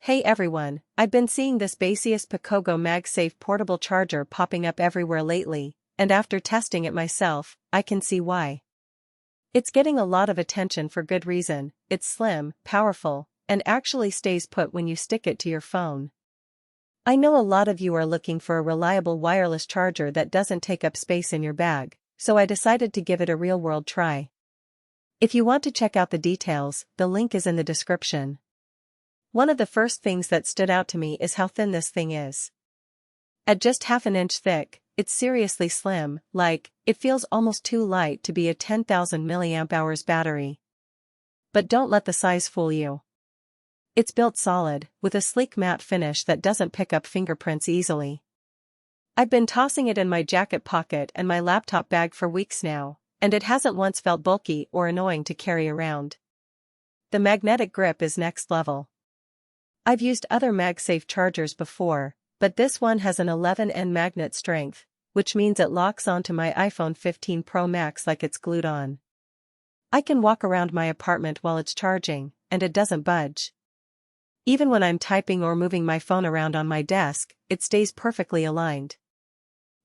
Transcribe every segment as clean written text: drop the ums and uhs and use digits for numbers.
Hey everyone, I've been seeing this Baseus Picogo Magsafe portable charger popping up everywhere lately, and after testing it myself, I can see why. It's getting a lot of attention for good reason. It's slim, powerful, and actually stays put when you stick it to your phone. I know a lot of you are looking for a reliable wireless charger that doesn't take up space in your bag, so I decided to give it a real-world try. If you want to check out the details, the link is in the description. One of the first things that stood out to me is how thin this thing is. At just half an inch thick, it's seriously slim, it feels almost too light to be a 10,000 mAh battery. But don't let the size fool you. It's built solid, with a sleek matte finish that doesn't pick up fingerprints easily. I've been tossing it in my jacket pocket and my laptop bag for weeks now, and it hasn't once felt bulky or annoying to carry around. The magnetic grip is next level. I've used other MagSafe chargers before, but this one has an 11N magnet strength, which means it locks onto my iPhone 15 Pro Max like it's glued on. I can walk around my apartment while it's charging, and it doesn't budge. Even when I'm typing or moving my phone around on my desk, it stays perfectly aligned.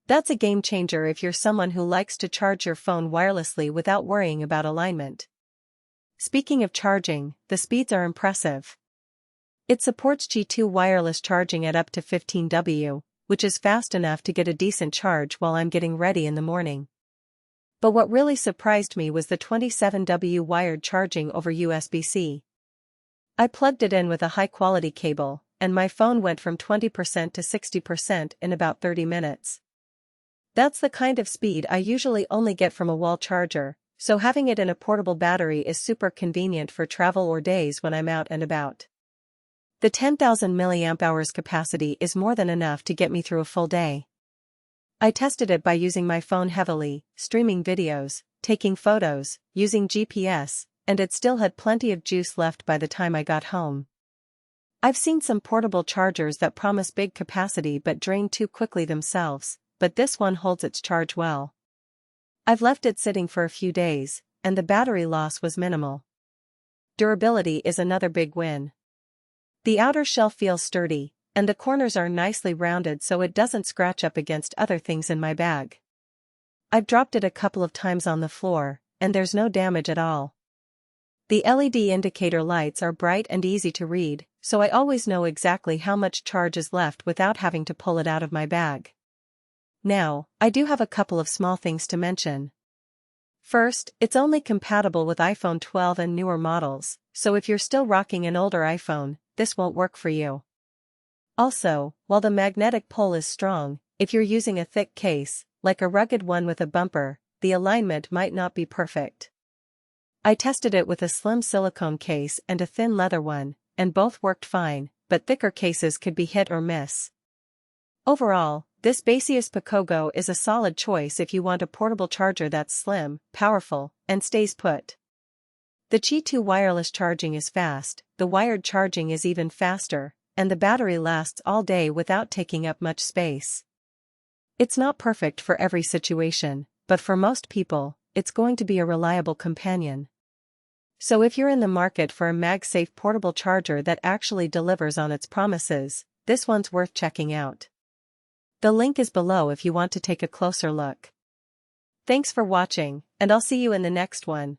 That's a game changer if you're someone who likes to charge your phone wirelessly without worrying about alignment. Speaking of charging, the speeds are impressive. It supports Qi2 wireless charging at up to 15W, which is fast enough to get a decent charge while I'm getting ready in the morning. But what really surprised me was the 27W wired charging over USB-C. I plugged it in with a high-quality cable, and my phone went from 20% to 60% in about 30 minutes. That's the kind of speed I usually only get from a wall charger, so having it in a portable battery is super convenient for travel or days when I'm out and about. The 10,000 mAh capacity is more than enough to get me through a full day. I tested it by using my phone heavily, streaming videos, taking photos, using GPS, and it still had plenty of juice left by the time I got home. I've seen some portable chargers that promise big capacity but drain too quickly themselves, but this one holds its charge well. I've left it sitting for a few days, and the battery loss was minimal. Durability is another big win. The outer shell feels sturdy, and the corners are nicely rounded so it doesn't scratch up against other things in my bag. I've dropped it a couple of times on the floor, and there's no damage at all. The LED indicator lights are bright and easy to read, so I always know exactly how much charge is left without having to pull it out of my bag. Now, I do have a couple of small things to mention. First, it's only compatible with iPhone 12 and newer models, so if you're still rocking an older iPhone, this won't work for you. Also, while the magnetic pull is strong, if you're using a thick case, like a rugged one with a bumper, the alignment might not be perfect. I tested it with a slim silicone case and a thin leather one, and both worked fine, but thicker cases could be hit or miss. Overall, this Baseus Picogo is a solid choice if you want a portable charger that's slim, powerful, and stays put. The Qi2 wireless charging is fast, the wired charging is even faster, and the battery lasts all day without taking up much space. It's not perfect for every situation, but for most people, it's going to be a reliable companion. So if you're in the market for a MagSafe portable charger that actually delivers on its promises, this one's worth checking out. The link is below if you want to take a closer look. Thanks for watching, and I'll see you in the next one.